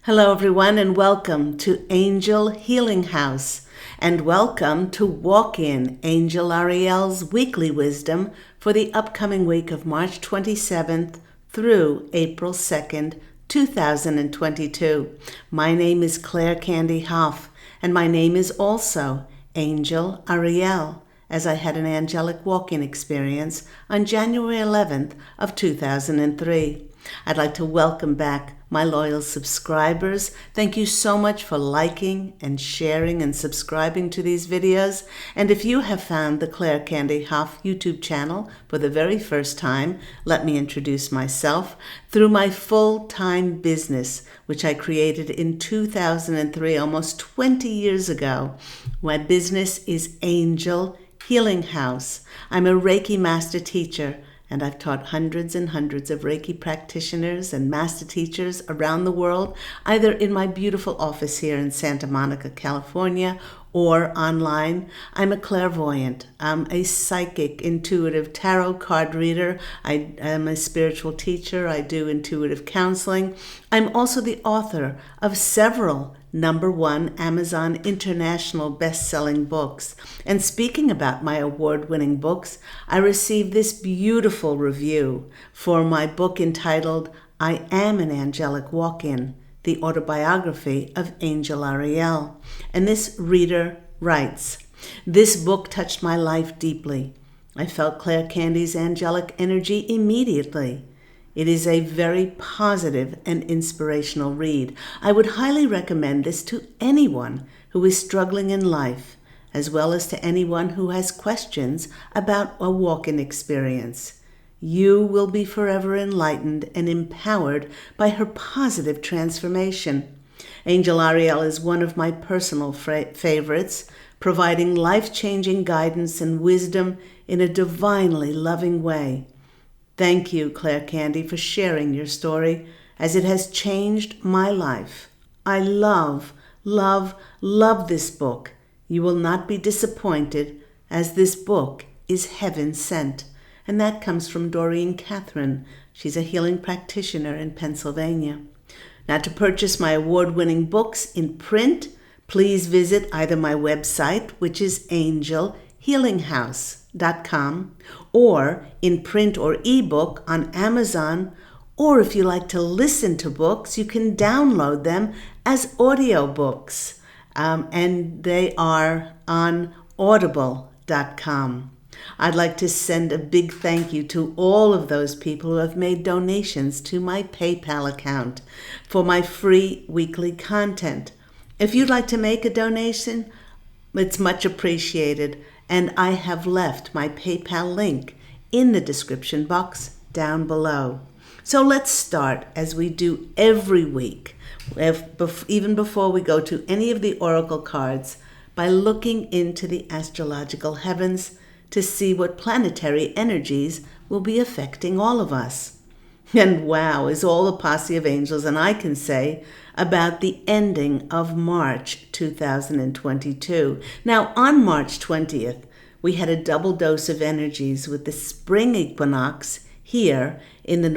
Hello everyone and welcome to Angel Healing House and welcome to Walk In Angel Ariel's weekly wisdom for the upcoming week of March 27th through April 2nd, 2022. My name is Claire Candy Hoff and my name is also Angel Ariel, as I had an angelic walk-in experience on January 11th of 2003. I'd like to welcome back my loyal subscribers. Thank you so much for liking and sharing and subscribing to these videos. And if you have found the Claire Candy Hoff YouTube channel for the very first time, let me introduce myself. Through my full-time business, which I created in 2003, almost 20 years ago, my business is Angel Healing House. I'm a Reiki master teacher, and I've taught hundreds and hundreds of Reiki practitioners and master teachers around the world, either in my beautiful office here in Santa Monica, California, or online. I'm a clairvoyant. I'm a psychic, intuitive tarot card reader. I am a spiritual teacher. I do intuitive counseling. I'm also the author of several #1 Amazon International best-selling books. And speaking about my award-winning books, I received this beautiful review for my book entitled I Am an Angelic Walk-In, the autobiography of Angel Ariel. And this reader writes, "This book touched my life deeply. I felt Claire Candy's angelic energy immediately. It is a very positive and inspirational read. I would highly recommend this to anyone who is struggling in life, as well as to anyone who has questions about a walk-in experience. You will be forever enlightened and empowered by her positive transformation. Angel Ariel is one of my personal favorites, providing life-changing guidance and wisdom in a divinely loving way. Thank you, Claire Candy, for sharing your story, as it has changed my life. I love, love, love this book. You will not be disappointed, as this book is heaven sent." And that comes from Katrin. She's a healing practitioner in Pennsylvania. Now, to purchase my award-winning books in print, please visit either my website, which is angelhealinghouse.com, or in print or ebook on Amazon, or if you like to listen to books, you can download them as audiobooks, and they are on audible.com. I'd like to send a big thank you to all of those people who have made donations to my PayPal account for my free weekly content. If you'd like to make a donation, it's much appreciated, and I have left my PayPal link in the description box down below. So let's start, as we do every week, even before we go to any of the oracle cards, by looking into the astrological heavens to see what planetary energies will be affecting all of us. And wow is all the posse of angels and I can say about the ending of March 2022. Now, on March 20th, we had a double dose of energies with the spring equinox here in the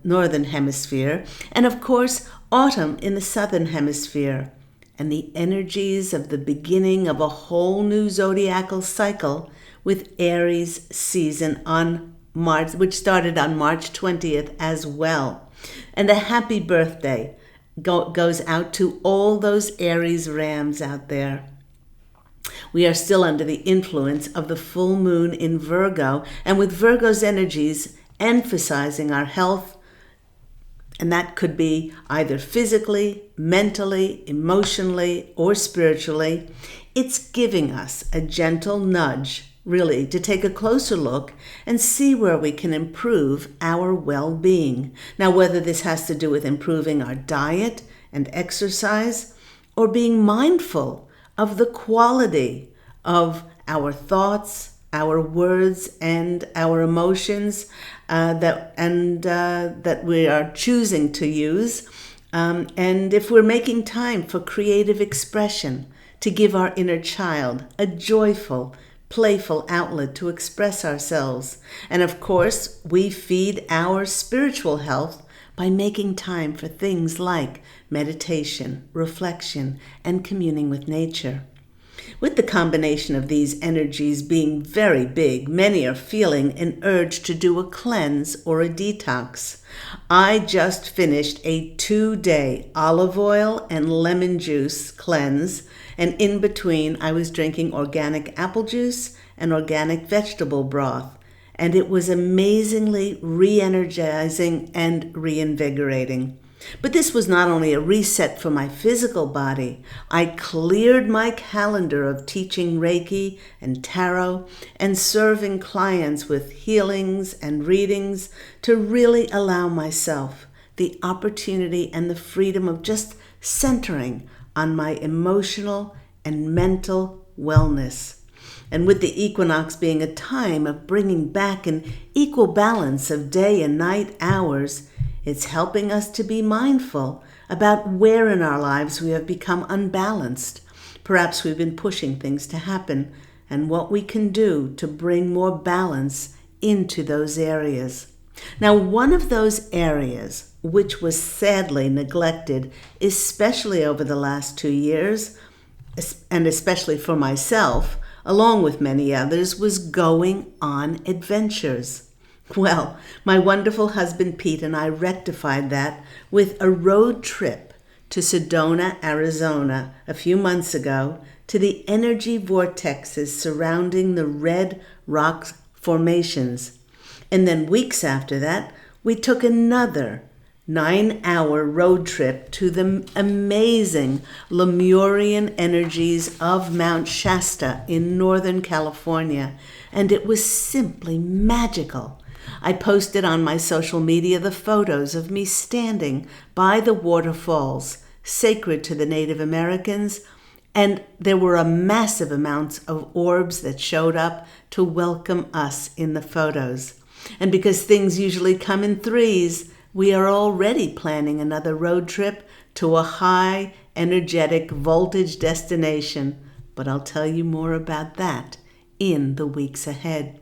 northern hemisphere, and of course, autumn in the southern hemisphere, and the energies of the beginning of a whole new zodiacal cycle with Aries season on March, which started on March 20th as well. And a happy birthday goes out to all those Aries Rams out there. We are still under the influence of the full moon in Virgo, and with Virgo's energies emphasizing our health, and that could be either physically, mentally, emotionally, or spiritually, it's giving us a gentle nudge, really, to take a closer look and see where we can improve our well-being. Now, whether this has to do with improving our diet and exercise, or being mindful of the quality of our thoughts, our words, and our emotions that we are choosing to use, and if we're making time for creative expression, to give our inner child a joyful, playful outlet to express ourselves. And of course, we feed our spiritual health by making time for things like meditation, reflection, and communing with nature. With the combination of these energies being very big, many are feeling an urge to do a cleanse or a detox. I just finished a 2-day olive oil and lemon juice cleanse, and in between I was drinking organic apple juice and organic vegetable broth, and it was amazingly re-energizing and reinvigorating. But this was not only a reset for my physical body. I cleared my calendar of teaching Reiki and tarot and serving clients with healings and readings to really allow myself the opportunity and the freedom of just centering on my emotional and mental wellness. And with the equinox being a time of bringing back an equal balance of day and night hours, it's helping us to be mindful about where in our lives we have become unbalanced. Perhaps we've been pushing things to happen, and what we can do to bring more balance into those areas. Now, one of those areas which was sadly neglected, especially over the last 2 years, and especially for myself, along with many others, was going on adventures. Well, my wonderful husband Pete and I rectified that with a road trip to Sedona, Arizona a few months ago to the energy vortexes surrounding the red rock formations. And then weeks after that, we took another 9-hour road trip to the amazing Lemurian energies of Mount Shasta in Northern California, and it was simply magical. I posted on my social media the photos of me standing by the waterfalls, sacred to the Native Americans, and there were a massive amounts of orbs that showed up to welcome us in the photos. And because things usually come in threes, we are already planning another road trip to a high energetic voltage destination, but I'll tell you more about that in the weeks ahead.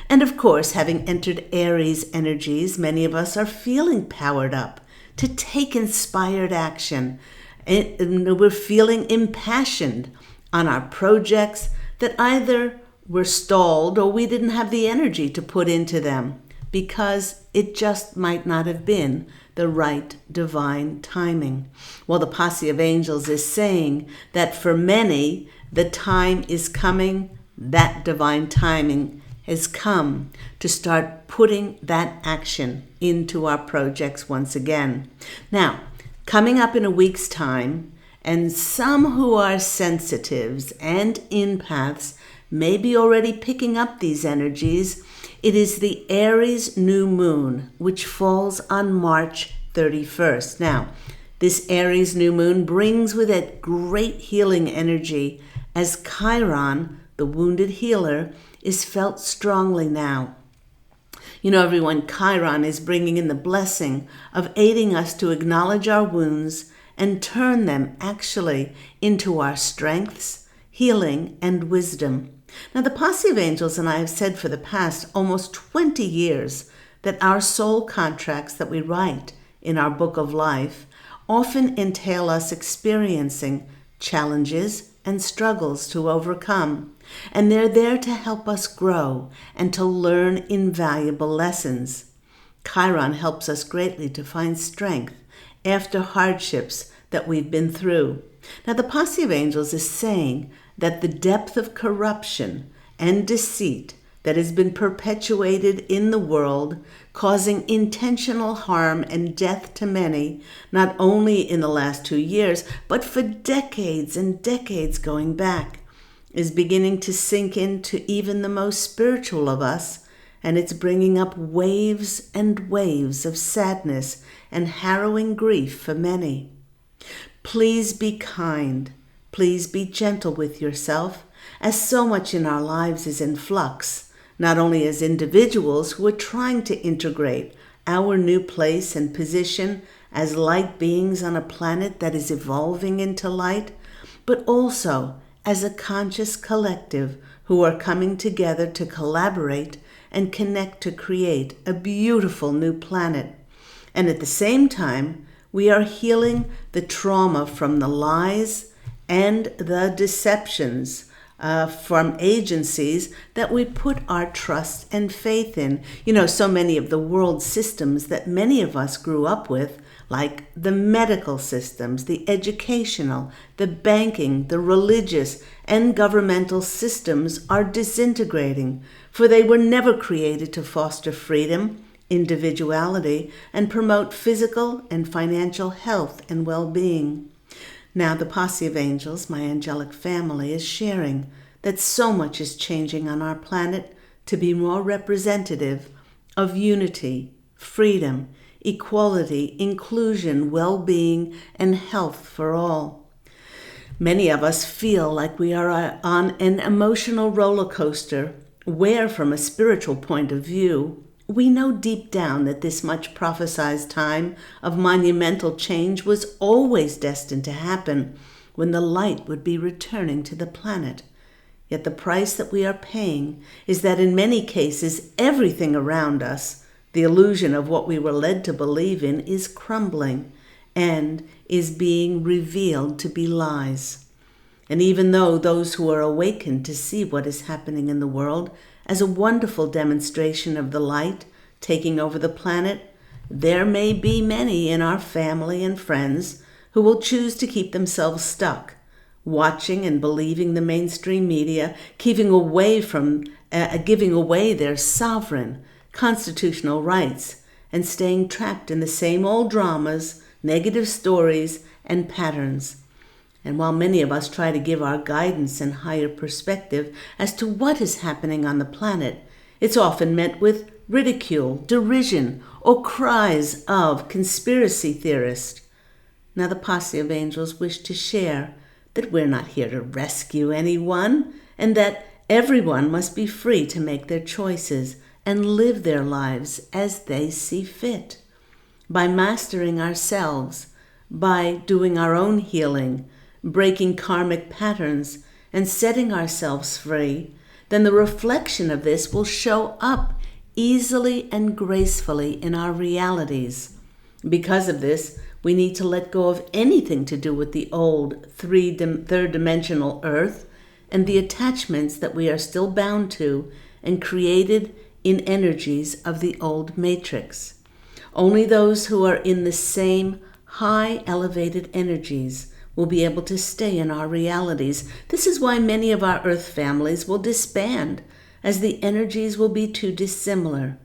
And of course, having entered Aries energies, many of us are feeling powered up to take inspired action. And we're feeling impassioned on our projects that either were stalled or we didn't have the energy to put into them because it just might not have been the right divine timing. Well, the posse of angels is saying that for many, the time is coming, that divine timing has come to start putting that action into our projects once again. Now, coming up in a week's time, and some who are sensitives and empaths may be already picking up these energies, it is the Aries new moon, which falls on March 31st. Now, this Aries new moon brings with it great healing energy as Chiron, the wounded healer, is felt strongly now. You know, everyone, Chiron is bringing in the blessing of aiding us to acknowledge our wounds and turn them actually into our strengths, healing, and wisdom. Now, the posse of angels and I have said for the past almost 20 years that our soul contracts that we write in our book of life often entail us experiencing challenges and struggles to overcome. And they're there to help us grow and to learn invaluable lessons. Chiron helps us greatly to find strength after hardships that we've been through. Now, the posse of angels is saying that the depth of corruption and deceit that has been perpetuated in the world, causing intentional harm and death to many, not only in the last 2 years, but for decades and decades going back, is beginning to sink into even the most spiritual of us, and it's bringing up waves and waves of sadness and harrowing grief for many. Please be kind. Please be gentle with yourself, as so much in our lives is in flux, not only as individuals who are trying to integrate our new place and position as light beings on a planet that is evolving into light, but also as a conscious collective who are coming together to collaborate and connect to create a beautiful new planet. And at the same time, we are healing the trauma from the lies and the deceptions from agencies that we put our trust and faith in. So many of the world systems that many of us grew up with, like the medical systems, the educational, the banking, the religious, and governmental systems are disintegrating, for they were never created to foster freedom, individuality, and promote physical and financial health and well-being. Now the posse of angels, my angelic family, is sharing that so much is changing on our planet to be more representative of unity, freedom, equality, inclusion, well-being, and health for all. Many of us feel like we are on an emotional roller coaster where, from a spiritual point of view, we know deep down that this much prophesied time of monumental change was always destined to happen when the light would be returning to the planet. Yet the price that we are paying is that in many cases, everything around us, the illusion of what we were led to believe in, is crumbling and is being revealed to be lies. And even though those who are awakened to see what is happening in the world as a wonderful demonstration of the light taking over the planet, there may be many in our family and friends who will choose to keep themselves stuck, watching and believing the mainstream media, giving away their sovereign constitutional rights, and staying trapped in the same old dramas, negative stories, and patterns. And while many of us try to give our guidance and higher perspective as to what is happening on the planet, it's often met with ridicule, derision, or cries of conspiracy theorist. Now the posse of angels wish to share that we're not here to rescue anyone, and that everyone must be free to make their choices and live their lives as they see fit. By mastering ourselves, by doing our own healing, breaking karmic patterns, and setting ourselves free, then the reflection of this will show up easily and gracefully in our realities. Because of this, we need to let go of anything to do with the old third-dimensional earth and the attachments that we are still bound to and created in energies of the old matrix. Only those who are in the same high elevated energies will be able to stay in our realities. This is why many of our earth families will disband, as the energies will be too dissimilar,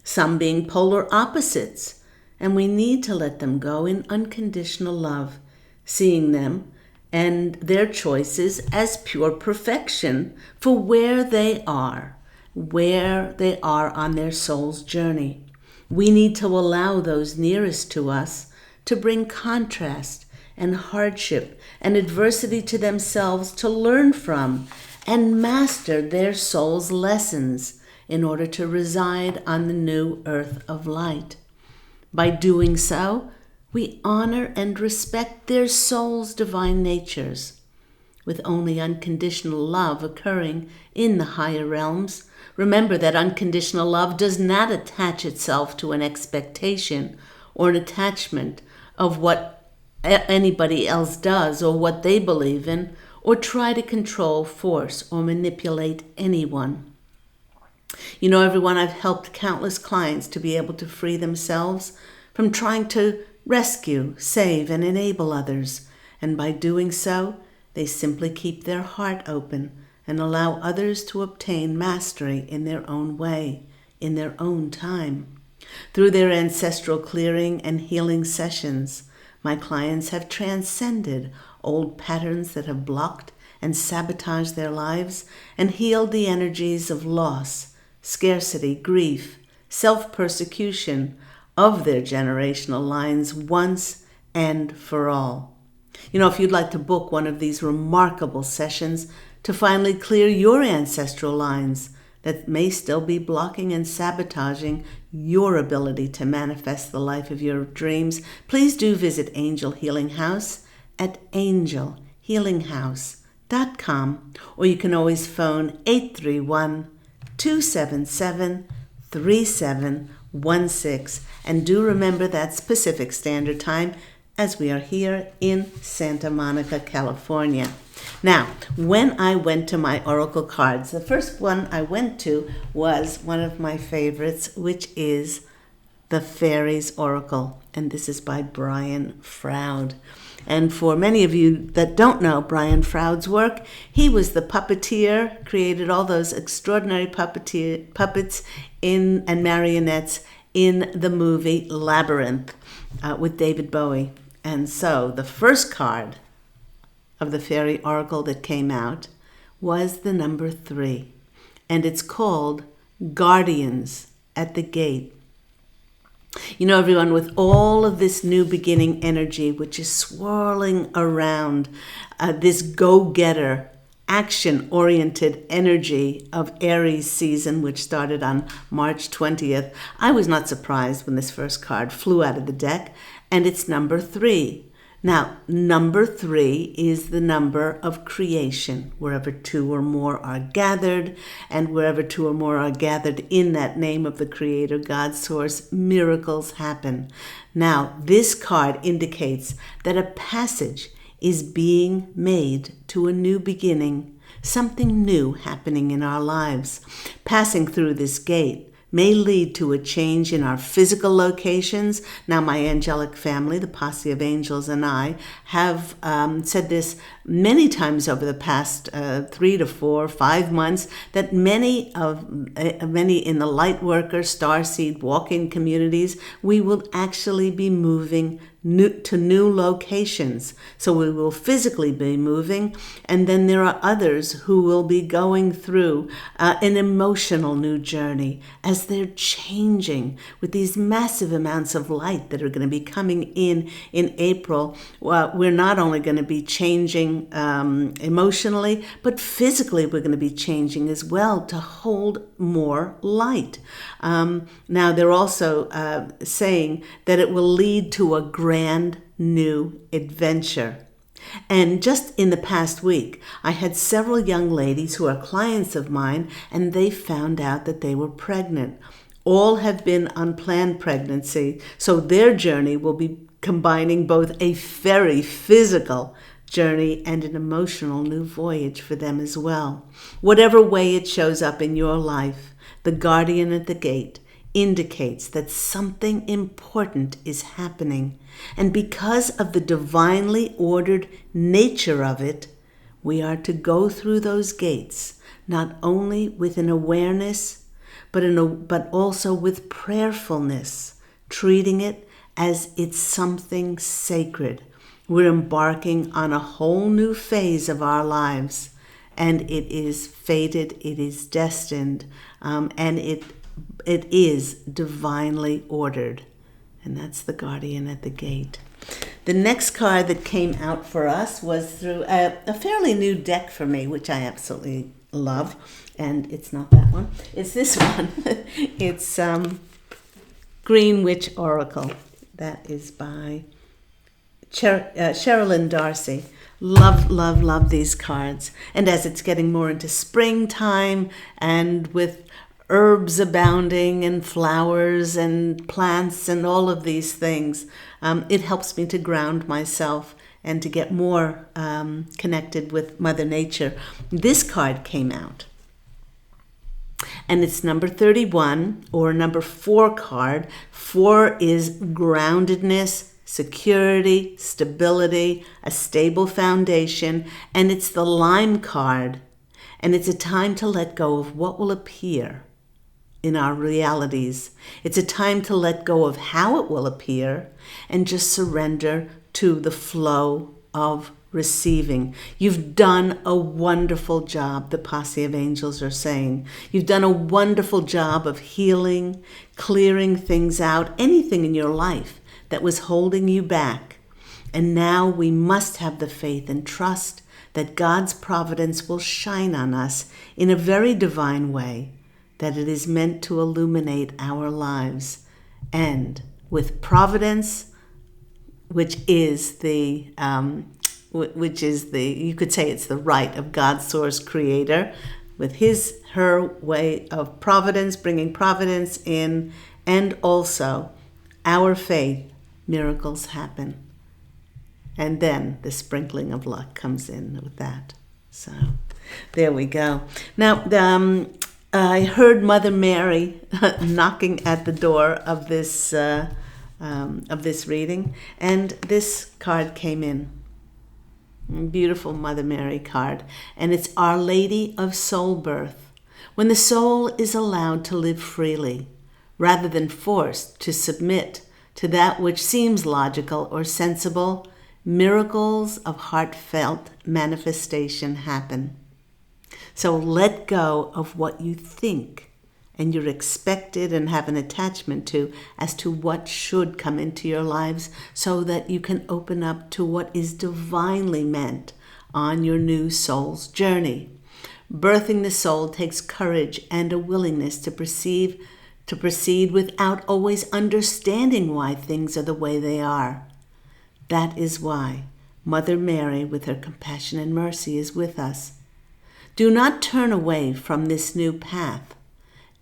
some being polar opposites, and we need to let them go in unconditional love, seeing them and their choices as pure perfection for where they are on their soul's journey. We need to allow those nearest to us to bring contrast and hardship and adversity to themselves to learn from and master their soul's lessons in order to reside on the new earth of light. By doing so, we honor and respect their soul's divine natures. With only unconditional love occurring in the higher realms, remember that unconditional love does not attach itself to an expectation or an attachment of what anybody else does or what they believe in, or try to control, force, or manipulate anyone. Everyone, I've helped countless clients to be able to free themselves from trying to rescue, save, and enable others. And by doing so, they simply keep their heart open and allow others to obtain mastery in their own way, in their own time. Through their ancestral clearing and healing sessions, my clients have transcended old patterns that have blocked and sabotaged their lives and healed the energies of loss, scarcity, grief, self-persecution of their generational lines once and for all. If you'd like to book one of these remarkable sessions to finally clear your ancestral lines that may still be blocking and sabotaging your ability to manifest the life of your dreams, please do visit Angel Healing House at angelhealinghouse.com, or you can always phone 831-277-3710 877-888-1616. And do remember that's Pacific Standard Time, as we are here in Santa Monica, California. Now, when I went to my oracle cards, the first one I went to was one of my favorites, which is the Fairies Oracle. And this is by Brian Froud. And for many of you that don't know Brian Froud's work, he was the puppeteer, created all those extraordinary puppets and marionettes in the movie Labyrinth with David Bowie. And so the first card of the Fairy Oracle that came out was the number 3. And it's called Guardians at the Gate. You know, everyone, with all of this new beginning energy, which is swirling around this go-getter, action-oriented energy of Aries season, which started on March 20th, I was not surprised when this first card flew out of the deck, and it's number 3. Now, number 3 is the number of creation, wherever 2 or more are gathered, and wherever 2 or more are gathered in that name of the Creator, God, Source, miracles happen. Now, this card indicates that a passage is being made to a new beginning, something new happening in our lives. Passing through this gate may lead to a change in our physical locations. Now, my angelic family, the posse of angels, and I have said this many times over the past 3 to 4, 5 months, that many in the light worker, starseed, walk-in communities, we will actually be moving to new locations. So we will physically be moving, and then there are others who will be going through an emotional new journey as they're changing with these massive amounts of light that are going to be coming in April. We're not only going to be changing emotionally, but physically we're going to be changing as well to hold more light. Now, they're also saying that it will lead to a brand new adventure. And just in the past week, I had several young ladies who are clients of mine, and they found out that they were pregnant. All have been unplanned pregnancy, so their journey will be combining both a very physical journey and an emotional new voyage for them as well. Whatever way it shows up in your life, the guardian at the gate indicates that something important is happening. And because of the divinely ordered nature of it, we are to go through those gates, not only with an awareness, but also with prayerfulness, treating it as it's something sacred. We're embarking on a whole new phase of our lives, and it is fated, it is destined, and it is divinely ordered. And that's the guardian at the gate. The next card that came out for us was through a fairly new deck for me, which I absolutely love. And it's not that one. It's this one. It's Green Witch Oracle. That is by Sherilyn Darcy. Love these cards. And as it's getting more into springtime, and with herbs abounding and flowers and plants and all of these things, it helps me to ground myself and to get more connected with Mother Nature. This card came out, and it's number 31, or number 4 card. 4 is groundedness, security, stability, a stable foundation, and it's the Lime card. And it's a time to let go of what will appear in our realities. It's a time to let go of how it will appear and just surrender to the flow of receiving. You've done a wonderful job, the posse of angels are saying. You've done a wonderful job of healing, clearing things out, anything in your life that was holding you back. And now we must have the faith and trust that God's providence will shine on us in a very divine way, that it is meant to illuminate our lives. And with providence, which is the, you could say it's the right of God's source creator, with her way of providence, bringing providence in, And also, our faith, miracles happen. And then the sprinkling of luck comes in with that. So there we go. Now, I heard Mother Mary knocking at the door of this reading, and this card came in. Beautiful Mother Mary card. And it's Our Lady of Soul Birth. When the soul is allowed to live freely, rather than forced to submit to that which seems logical or sensible, miracles of heartfelt manifestation happen. So let go of what you think and you're expected and have an attachment to as to what should come into your lives, so that you can open up to what is divinely meant on your new soul's journey. Birthing the soul takes courage and a willingness to proceed without always understanding why things are the way they are. That is why Mother Mary, with her compassion and mercy, is with us. Do not turn away from this new path.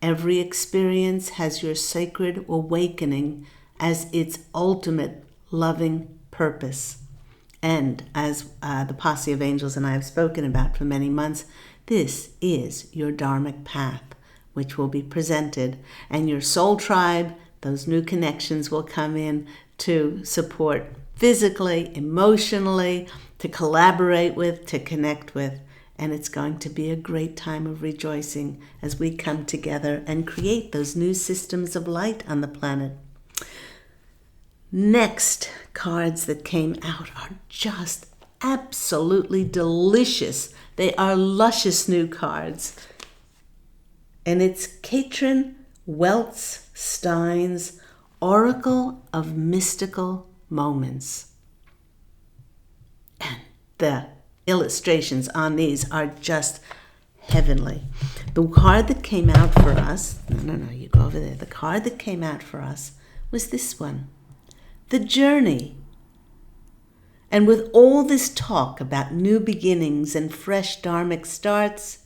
Every experience has your sacred awakening as its ultimate loving purpose. And as the posse of angels and I have spoken about for many months, this is your dharmic path, which will be presented. And your soul tribe, those new connections will come in to support physically, emotionally, to collaborate with, to connect with. And it's going to be a great time of rejoicing as we come together and create those new systems of light on the planet. Next cards that came out are just absolutely delicious. They are luscious new cards. And it's Katrin, Welts, Stein's Oracle of Mystical Moments. And the illustrations on these are just heavenly. The card that came out for us, no, you go over there. The card that came out for us was this one, The Journey. And with all this talk about new beginnings and fresh dharmic starts,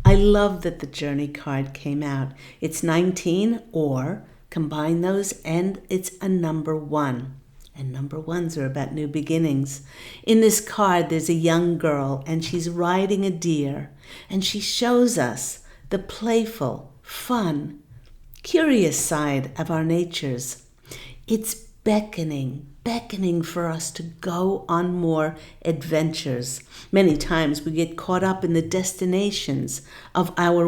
I love that the Journey card came out. It's 19, or combine those, and it's a number 1. And number 1s are about new beginnings. In this card, there's a young girl, and she's riding a deer, and she shows us the playful, fun, curious side of our natures. It's beckoning for us to go on more adventures. Many times we get caught up in the destinations of our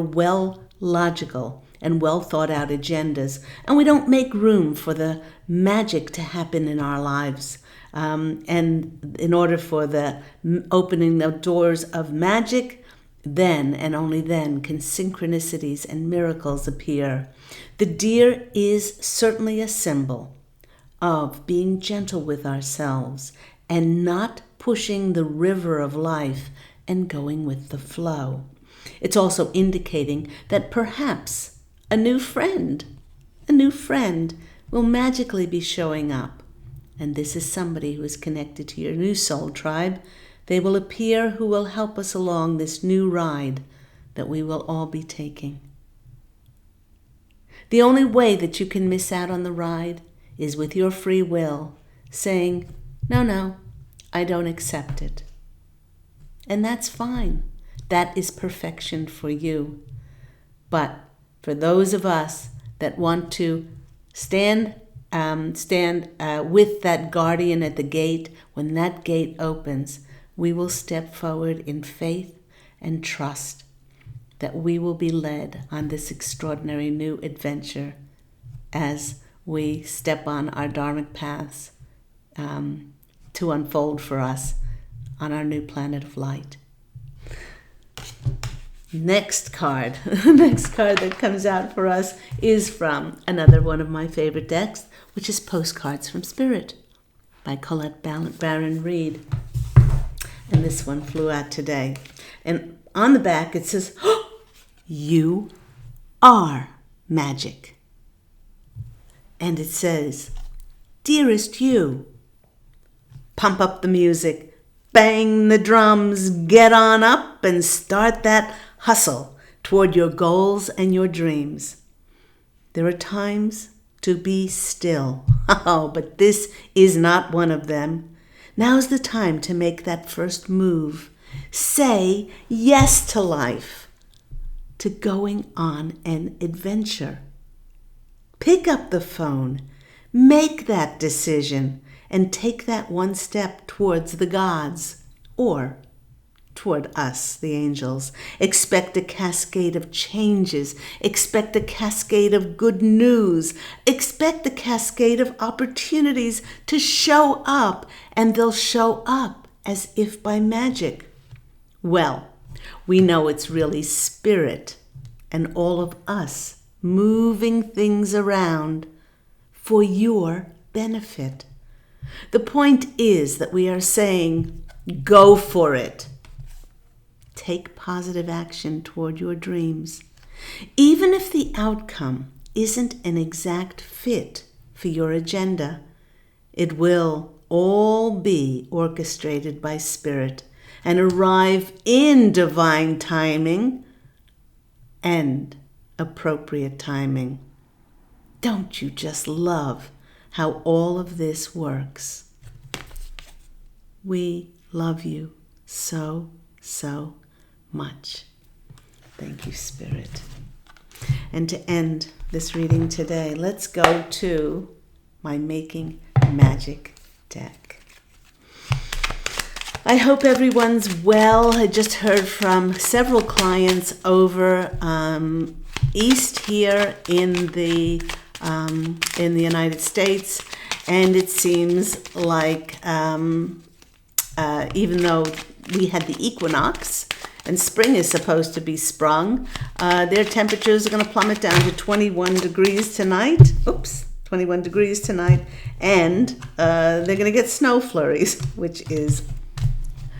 logical and well thought out agendas, and we don't make room for the magic to happen in our lives. And in order for the opening the doors of magic, then and only then can synchronicities and miracles appear. The deer is certainly a symbol of being gentle with ourselves and not pushing the river of life and going with the flow. It's also indicating that perhaps a new friend will magically be showing up. And this is somebody who is connected to your new soul tribe. They will appear who will help us along this new ride that we will all be taking. The only way that you can miss out on the ride is with your free will, saying, no, I don't accept it. And that's fine. That is perfection for you. But for those of us that want to stand with that guardian at the gate, when that gate opens, we will step forward in faith and trust that we will be led on this extraordinary new adventure as we step on our dharmic paths to unfold for us on our new planet of light. Next card that comes out for us is from another one of my favorite decks, which is Postcards from Spirit by Colette Barron Reed. And this one flew out today. And on the back it says, "You are magic." And it says, "Dearest you, pump up the music, bang the drums, get on up and start that hustle toward your goals and your dreams. There are times to be still. Oh, but this is not one of them. Now's the time to make that first move. Say yes to life, to going on an adventure. Pick up the phone, make that decision, and take that one step towards the gods, or toward us, the angels. Expect a cascade of changes. Expect a cascade of good news. Expect a cascade of opportunities to show up, and they'll show up as if by magic. Well, we know it's really spirit and all of us moving things around for your benefit. The point is that we are saying, go for it. Take positive action toward your dreams. Even if the outcome isn't an exact fit for your agenda, it will all be orchestrated by spirit and arrive in divine timing and appropriate timing. Don't you just love how all of this works? We love you so much. Thank you, Spirit. And to end this reading today, let's go to my Making Magic deck. I hope everyone's well. I just heard from several clients over east here in the United States, and it seems like even though we had the equinox and spring is supposed to be sprung, their temperatures are going to plummet down to 21 degrees tonight. 21 degrees tonight, and they're going to get snow flurries, which is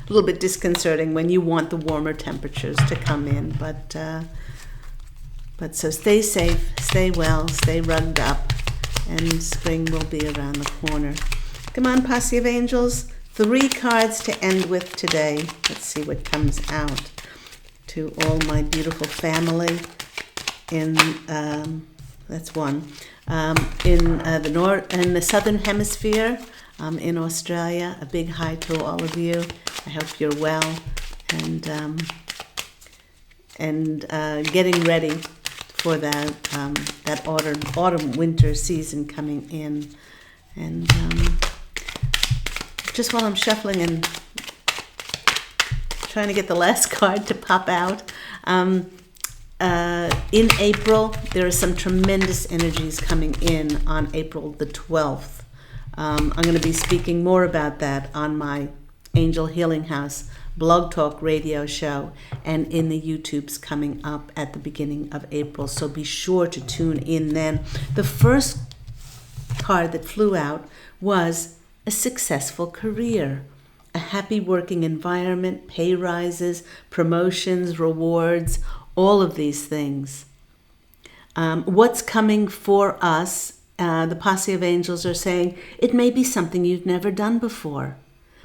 a little bit disconcerting when you want the warmer temperatures to come in. But so stay safe, stay well, stay rugged up, and spring will be around the corner. Come on, posse of angels. 3 cards to end with today. Let's see what comes out. To all my beautiful family in that's one in the southern hemisphere, in Australia. A big hi to all of you. I hope you're well and getting ready for that autumn winter season coming in. And just while I'm shuffling and trying to get the last card to pop out, in April, there are some tremendous energies coming in on April the 12th. I'm going to be speaking more about that on my Angel Healing House blog talk radio show and in the YouTubes coming up at the beginning of April. So be sure to tune in then. The first card that flew out was a successful career, a happy working environment, pay rises, promotions, rewards, all of these things. What's coming for us, the posse of angels are saying, it may be something you've never done before,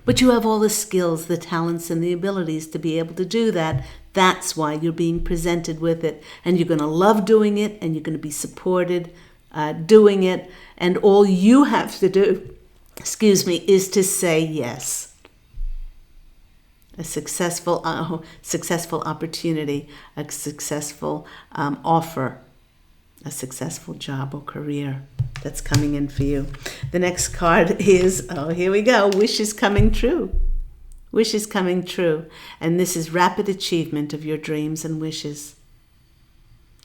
but you have all the skills, the talents, and the abilities to be able to do that. That's why you're being presented with it, and you're going to love doing it, and you're going to be supported doing it, and all you have to do, is to say yes. A successful opportunity, a successful offer, a successful job or career that's coming in for you. The next card is, here we go, wish is coming true. Wish is coming true. And this is rapid achievement of your dreams and wishes.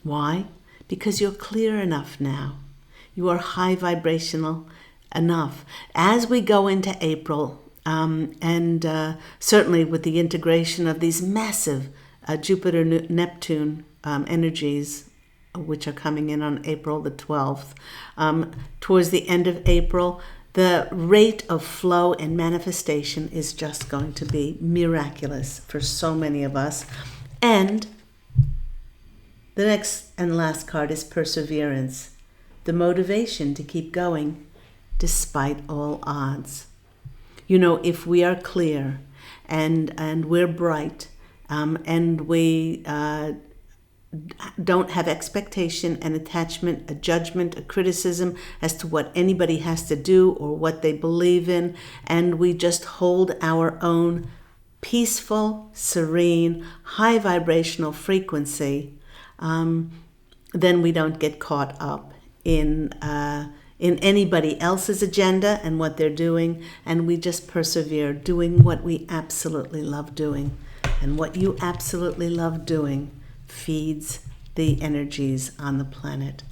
Why? Because you're clear enough now. You are high vibrational enough. As we go into April, and certainly with the integration of these massive Jupiter-Neptune energies, which are coming in on April the 12th, towards the end of April, the rate of flow and manifestation is just going to be miraculous for so many of us. And the next and last card is perseverance, the motivation to keep going despite all odds. You know, if we are clear and we're bright, and we don't have expectation and attachment, a judgment, a criticism as to what anybody has to do or what they believe in, and we just hold our own peaceful, serene, high vibrational frequency, then we don't get caught up in anybody else's agenda and what they're doing, and we just persevere doing what we absolutely love doing. And what you absolutely love doing feeds the energies on the planet.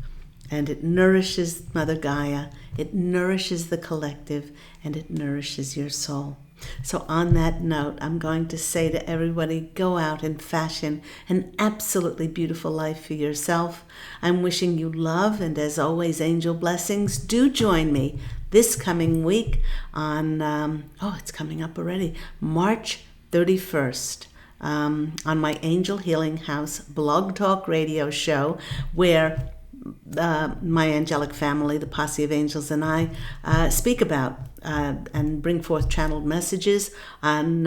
And it nourishes Mother Gaia, it nourishes the collective, and it nourishes your soul. So on that note, I'm going to say to everybody, go out and fashion an absolutely beautiful life for yourself. I'm wishing you love, and as always, angel blessings. Do join me this coming week on, it's coming up already, March 31st. On my Angel Healing House blog talk radio show, where my angelic family, the Posse of Angels, and I speak about and bring forth channeled messages on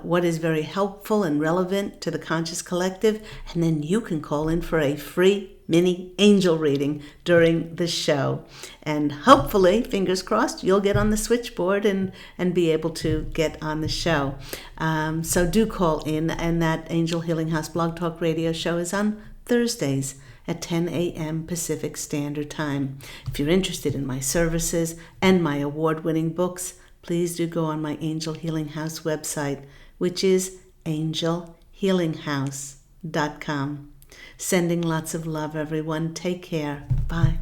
what is very helpful and relevant to the conscious collective. And then you can call in for a free mini angel reading during the show. And hopefully, fingers crossed, you'll get on the switchboard and be able to get on the show. So do call in, and that Angel Healing House blog talk radio show is on Thursdays at 10 a.m. Pacific Standard Time. If you're interested in my services and my award-winning books, please do go on my Angel Healing House website, which is angelhealinghouse.com. Sending lots of love, everyone. Take care. Bye.